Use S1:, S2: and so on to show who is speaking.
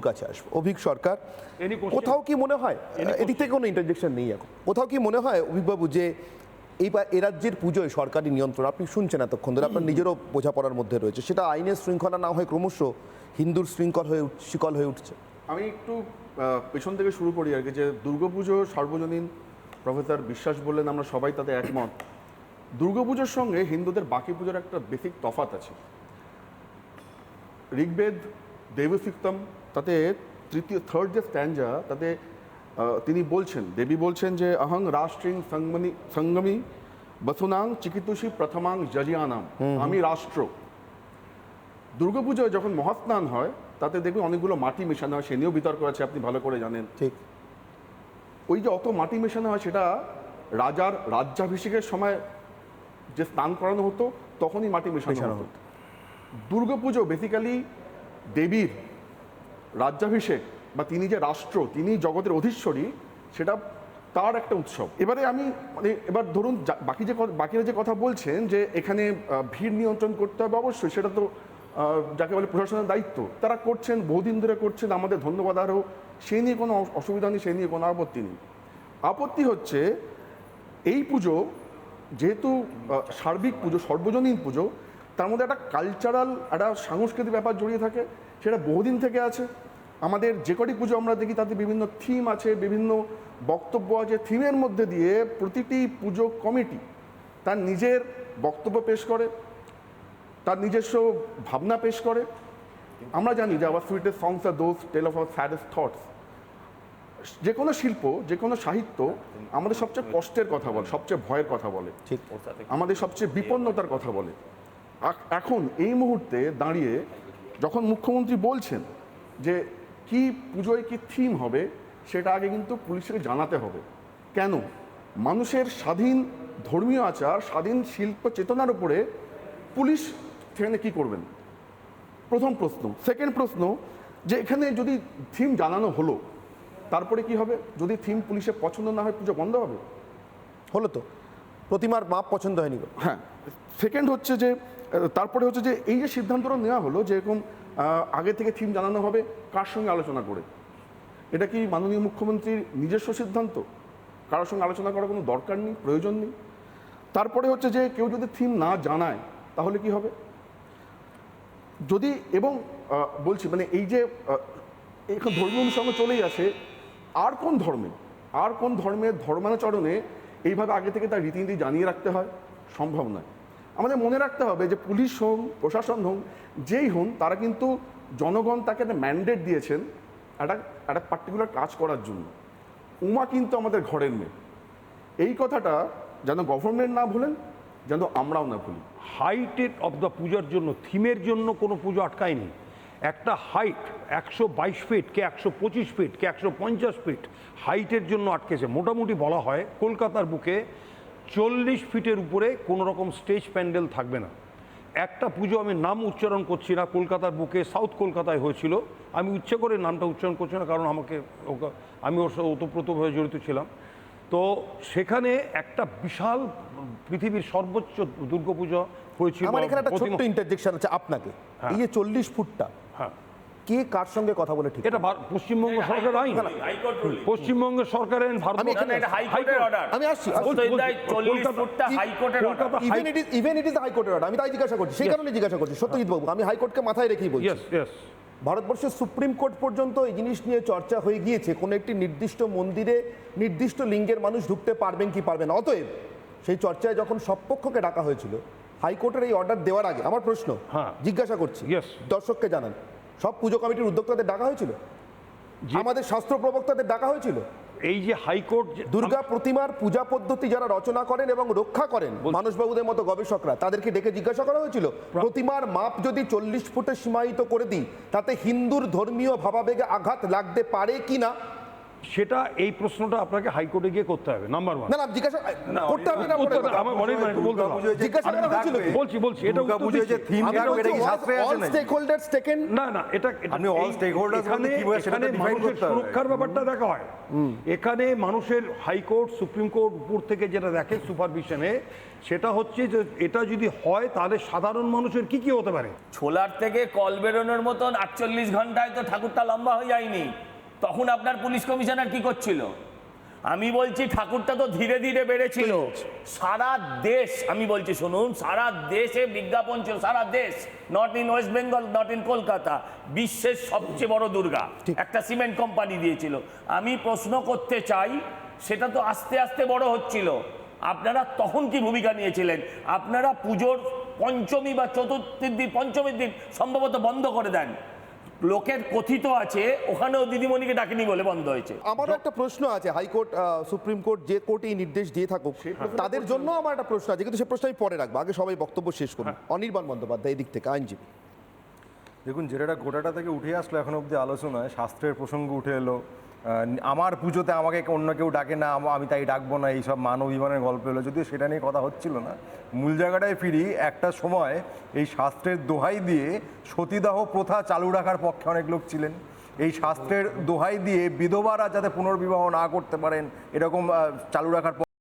S1: অভিকবাবুর কাছে আসবো। অভিক সরকার, কোথাও কি মনে হয়, এদিক থেকে কোনো ইন্টারজেকশন নেই এখন, কোথাও কি মনে হয় অভিকবাবু যে এইবার এ রাজ্যের পুজোয় সরকারি নিয়ন্ত্রণ, আপনি শুনছেন এতক্ষণ ধরে, আপনার নিজেরও বোঝাপড়ার মধ্যে রয়েছে, সেটা আইনের শৃঙ্খলা না হয়ে ক্রমশ হিন্দুর শিকল হয়ে উঠছে?
S2: আমি একটু পেছন থেকে শুরু করি আর কি, যে দুর্গাপুজো সার্বজনীন প্রফেসর বিশ্বাস বললেন, আমরা সবাই তাতে একমত। দুর্গাপুজোর সঙ্গে হিন্দুদের বাকি পুজোর একটা বেসিক তফাৎ আছে। ঋগ্বেদ দেবসিক্তম তাতে থার্ড যে স্ট্যান্জা, তাতে তিনি বলছেন, দেবী বলছেন যে অহং রাষ্ট্রিং সঙ্গমী বসুনাং চিকিতুষী প্রথমাং যজিয়ানাম, আমি রাষ্ট্র। দুর্গাপুজোয় যখন মহাস্নান হয় তাতে দেখবেন অনেকগুলো মাটি মেশানো হয়, সে নিয়েও বিতর্ক আছে, আপনি ভালো করে জানেন।
S1: ঠিক,
S2: ওই যে অত মাটি মেশানো হয়, সেটা রাজার রাজ্যাভিষেকের সময় যে স্নান করানো হতো তখনই মাটি মেশানো হতো। দুর্গাপুজো বেসিক্যালি দেবীর রাজ্যাভিষেক, বা তিনি যে রাষ্ট্র, তিনি জগতের অধীশ্বরী, সেটা তার একটা উৎসব। এবারে আমি এবার ধরুন বাকিরা যে কথা বলছেন যে এখানে ভিড় নিয়ন্ত্রণ করতে হবে, অবশ্যই সেটা তো যাকে বলে প্রশাসনের দায়িত্ব, তারা করছেন, বহুদিন ধরে করছেন, আমাদের ধন্যবাদ আরও, সেই নিয়ে কোনো অসুবিধা নেই, সেই নিয়ে কোনো আপত্তি নেই। আপত্তি হচ্ছে এই পুজো যেহেতু সার্বিক পুজো, সর্বজনীন পুজো, তার মধ্যে একটা কালচারাল, একটা সাংস্কৃতিক ব্যাপার জড়িয়ে থাকে, সেটা বহুদিন থেকে আছে। আমাদের যে কটি পুজো আমরা দেখি তাতে বিভিন্ন থিম আছে, বিভিন্ন বক্তব্য আছে, থিমের মধ্যে দিয়ে প্রতিটি পুজো কমিটি তার নিজের বক্তব্য পেশ করে, তার নিজস্ব ভাবনা পেশ করে। আমরা জানি যে our sweetest songs are those tell of our saddest thoughts. যে কোনো শিল্প, যে কোনো সাহিত্য আমাদের সবচেয়ে কষ্টের কথা বলে, সবচেয়ে ভয়ের কথা বলে, ঠিক, আমাদের সবচেয়ে বিপন্নতার কথা বলে। এখন এই মুহূর্তে দাঁড়িয়ে যখন মুখ্যমন্ত্রী বলছেন যে কি পুজোয় কি থিম হবে, সেটা আগে কিন্তু পুলিশকে জানাতে হবে। কেন? মানুষের স্বাধীন ধর্মীয় আচার, স্বাধীন শিল্প চেতনার উপরে পুলিশ সেখানে কী করবেন? প্রথম প্রশ্ন। সেকেন্ড প্রশ্ন, যে এখানে যদি থিম জানানো হলো, তারপরে কি হবে? যদি থিম পুলিশের পছন্দ না হয়, পুজো বন্ধ হবে?
S1: হলো তো, প্রতিমার মাপ পছন্দ হয়নি।
S2: হ্যাঁ। সেকেন্ড হচ্ছে যে তারপরে হচ্ছে যে এই যে সিদ্ধান্তটা নেওয়া হলো, যেরকম আগে থেকে থিম জানানো হবে, কার সঙ্গে আলোচনা করে? এটা কি মাননীয় মুখ্যমন্ত্রীর নিজস্ব সিদ্ধান্ত? কারোর সঙ্গে আলোচনা করার কোনো দরকার নেই, প্রয়োজন নেই। তারপরে হচ্ছে যে কেউ যদি থিম না জানায় তাহলে কি হবে? যদি, এবং বলছি মানে এই যে এখন ধর্মীয় অনুষঙ্গ চলেই আসে, আর কোন ধর্মের ধর্মানুচরণে এইভাবে আগে থেকে তার রীতিনীতি জানিয়ে রাখতে হয়? সম্ভব নয়। আমাদের মনে রাখতে হবে যে পুলিশ হোক, প্রশাসন হোক, যেই হন, তারা কিন্তু জনগণ তাকে একটা ম্যান্ডেট দিয়েছেন একটা পার্টিকুলার কাজ করার জন্য। উমা কিন্তু আমাদের ঘরের মেয়ে। এই কথাটা যেন গভর্নমেন্ট না ভুলেন, যেন আমরাও না ভুলি।
S3: হাইটেড অফ দ্য পূজার জন্য, থিমের জন্য কোনো পুজো আটকায়নি। একটা হাইট 122 ফিট, কে 125 ফিট, কে 150 ফিট হাইটের জন্য আটকেছে। মোটামুটি বলা হয় কলকাতার বুকে 40 ফিটের উপরে কোনো রকম স্টেজ প্যান্ডেল থাকবে না। একটা পুজো, আমি নাম উচ্চারণ করছি না, কলকাতার বুকে, সাউথ কলকাতায় হয়েছিল। আমি ইচ্ছে করে নামটা উচ্চারণ করছি না, কারণ আমি ওর সাথে ওতপ্রোতভাবে জড়িত ছিলাম। তো সেখানে একটা বিশাল পৃথিবীর সর্বোচ্চ দুর্গাপুজো হয়েছিল।
S1: আমার এখানে একটা ছোট্ট ইন্টারজেকশন আছে আপনাকে। এই যে 40 ফুটটা,
S3: হ্যাঁ,
S1: কে কার সঙ্গে কথা বলে ঠিক?
S3: এটা পশ্চিমবঙ্গ সরকার আইন, পশ্চিমবঙ্গের সরকারের আইন।
S1: আমি আসছি, ইভেন ইট ইজ হাইকোর্টের অর্ডার। আমি তাই জিজ্ঞাসা করছি, সেই কারণে জিজ্ঞাসা করছি সত্যজিৎ বাবু, আমি হাইকোর্টকে মাথায় রেখেই বলছি। ভারতবর্ষের সুপ্রিম কোর্ট পর্যন্ত এই জিনিস নিয়ে চর্চা হয়ে গিয়েছে, কোনো একটি নির্দিষ্ট মন্দিরে নির্দিষ্ট লিঙ্গের মানুষ ঢুকতে পারবেন কি পারবেন না। অতএব সেই চর্চায় যখন সব পক্ষকে ডাকা হয়েছিল, হাইকোর্টের এই অর্ডার দেওয়ার আগে আমার প্রশ্ন, জিজ্ঞাসা করছি, দর্শককে জানান, সব পুজো কমিটির উদ্যোক্তাদের ডাকা হয়েছিল? আমাদের শাস্ত্র প্রবক্তাদের ডাকা হয়েছিল?
S3: এই যে হাইকোর্ট
S1: দুর্গা প্রতিমার পূজা পদ্ধতি যারা রচনা করেন এবং রক্ষা করেন, মানসবাবুদের মতো গবেষকরা, তাদেরকে ডেকে জিজ্ঞাসা করা হয়েছিল প্রতিমার মাপ যদি 40 ফুটে সীমায়িত করে দিই, তাতে হিন্দুর ধর্মীয় ভাবাবেগে আঘাত লাগতে পারে কি না?
S3: সেটা এই প্রশ্নটা আপনাকে হাইকোর্টে গিয়ে করতে হবে, নাম্বার ওয়ান।
S1: না না জিজ্ঞাসা করতে হবে না, পরে কথা।
S3: আমার মনে হয় বলতে পারবো।
S1: জিজ্ঞাসা করা হয়েছিল কি?
S3: বলছি এটা উত্তর
S4: দুর্গাপুজোয় যে
S3: দিচ্ছি।
S4: থিম
S1: আমি
S4: থাকবে, এটা কি
S1: বলছি,
S4: শাস্ত্রে আছে
S1: all
S4: নাকি?
S1: stakeholders taken।
S3: না এটা
S4: আপনি all stakeholders বলতে কি বোঝায় সেটা তো define
S3: মানুষের
S4: করতে হবে।
S3: সুরক্ষার ব্যাপারটা দেখা হয়। এখানে মানুষের হাইকোর্ট সুপ্রিম কোর্ট উপর থেকে যেটা দেখে সুপারভিশনে, সেটা হচ্ছে যে এটা যদি হয় তাহলে সাধারণ মানুষের কি হতে পারে।
S5: ছোলার থেকে কল বেরোনোর মতন 48 ঘন্টায় তো ঠাকুরটা লম্বা হয়ে যায়নি। তখন আপনার পুলিশ কমিশনার কি করছিল? আমি বলছি ঠাকুরটা তো ধীরে ধীরে বেড়েছিল। সারা দেশ, আমি বলছি শুনুন, সারা দেশে বিজ্ঞাপন ছিল, সারা দেশ, not in West Bengal, not in Kolkata, বিশ্বের সবচেয়ে বড় দুর্গা একটা সিমেন্ট কোম্পানি দিয়েছিল। আমি প্রশ্ন করতে চাই, সেটা তো আস্তে আস্তে বড় হচ্ছিল, আপনারা তখন কি ভূমিকা নিয়েছিলেন? আপনারা পুজোর পঞ্চমী বা চতুর্থীর দিন, পঞ্চমীর দিন সম্ভবত বন্ধ করে দেন। লোকের কথিত আছে ওখানেও দিদিমণিকে ডাকেনি বলে বন্ধ হয়েছে।
S1: আমারও একটা প্রশ্ন আছে, হাইকোর্ট সুপ্রিম কোর্ট যে কোর্ট এই নির্দেশ দিয়ে থাকুক তাদের জন্য আমার একটা প্রশ্ন আছে, কিন্তু সে প্রশ্ন আমি পরে রাখবো, আগে সবাই বক্তব্য শেষ করুন। অনির্বাণ বন্দ্যোপাধ্যায় এদিক থেকে, আইনজীবী।
S4: দেখুন, যেটা গোটাটা থেকে উঠে আসলো এখন অবধি আলোচনায়, শাস্ত্রের প্রসঙ্গ উঠে এলো, আমার পুজোতে আমাকে অন্য কেউ ডাকে না, আমি তাই ডাকবো না, এইসব মান অভিমানের গল্প এলো, যদিও সেটা নিয়ে কথা হচ্ছিল না। মূল জায়গাটায় ফিরি, একটা সময় এই শাস্ত্রের দোহাই দিয়ে সতীদাহ প্রথা চালু রাখার পক্ষে অনেক লোক ছিলেন। এই শাস্ত্রের দোহাই দিয়ে বিধবারা যাতে পুনর্বিবাহ না করতে পারেন এরকম চালু রাখার